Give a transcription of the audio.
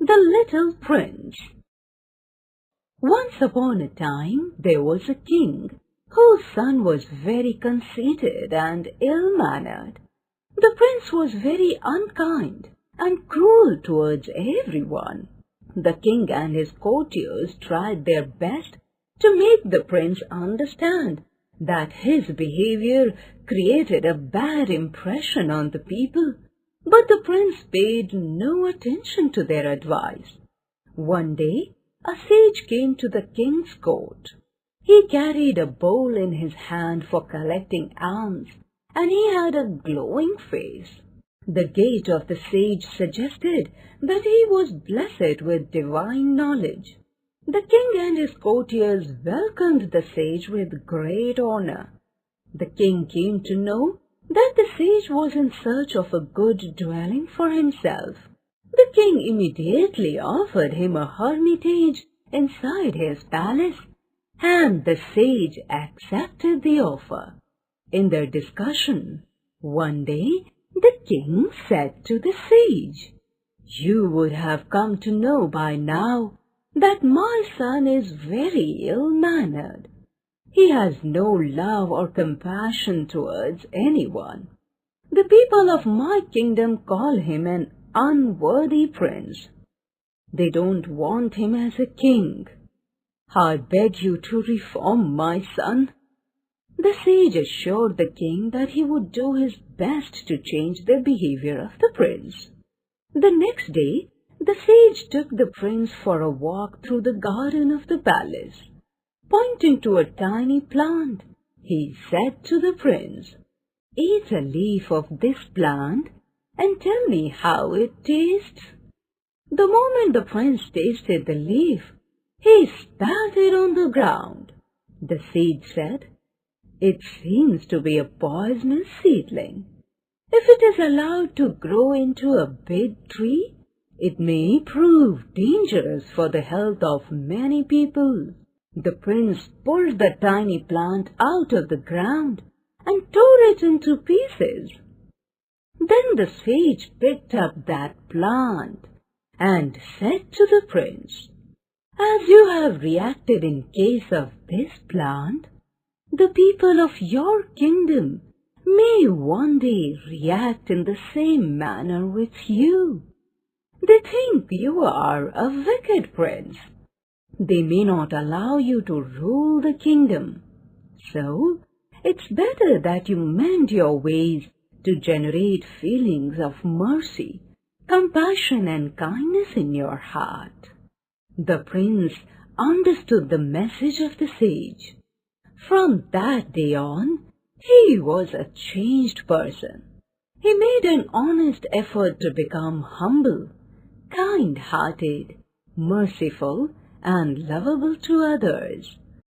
The Little Prince. Once upon a time there was a king whose son was very conceited and ill-mannered. The prince was very unkind and cruel towards everyone. The king and his courtiers tried their best to make the prince understand that his behavior created a bad impression on the people. But the prince paid no attention to their advice. One day, a sage came to the king's court. He carried a bowl in his hand for collecting alms, and he had a glowing face. The gait of the sage suggested that he was blessed with divine knowledge. The king and his courtiers welcomed the sage with great honor. The king came to know that the sage was in search of a good dwelling for himself. The king immediately offered him a hermitage inside his palace, and the sage accepted the offer. In their discussion, one day the king said to the sage, "You would have come to know by now that my son is very ill-mannered. He has no love or compassion towards anyone. The people of my kingdom call him an unworthy prince. They don't want him as a king. I beg you to reform my son." The sage assured the king that he would do his best to change the behavior of the prince. The next day, the sage took the prince for a walk through the garden of the palace. Pointing to a tiny plant, he said to the prince, "Eat a leaf of this plant and tell me how it tastes." The moment the prince tasted the leaf, he spat it on the ground. The sage said, "It seems to be a poisonous seedling. If it is allowed to grow into a big tree, it may prove dangerous for the health of many people." The prince pulled the tiny plant out of the ground and tore it into pieces. Then the sage picked up that plant and said to the prince, "As you have reacted in case of this plant, the people of your kingdom may one day react in the same manner with you. They think you are a wicked prince. They may not allow you to rule the kingdom. So, it's better that you mend your ways to generate feelings of mercy, compassion, and kindness in your heart." The prince understood the message of the sage. From that day on, he was a changed person. He made an honest effort to become humble, kind-hearted, merciful, and lovable to others.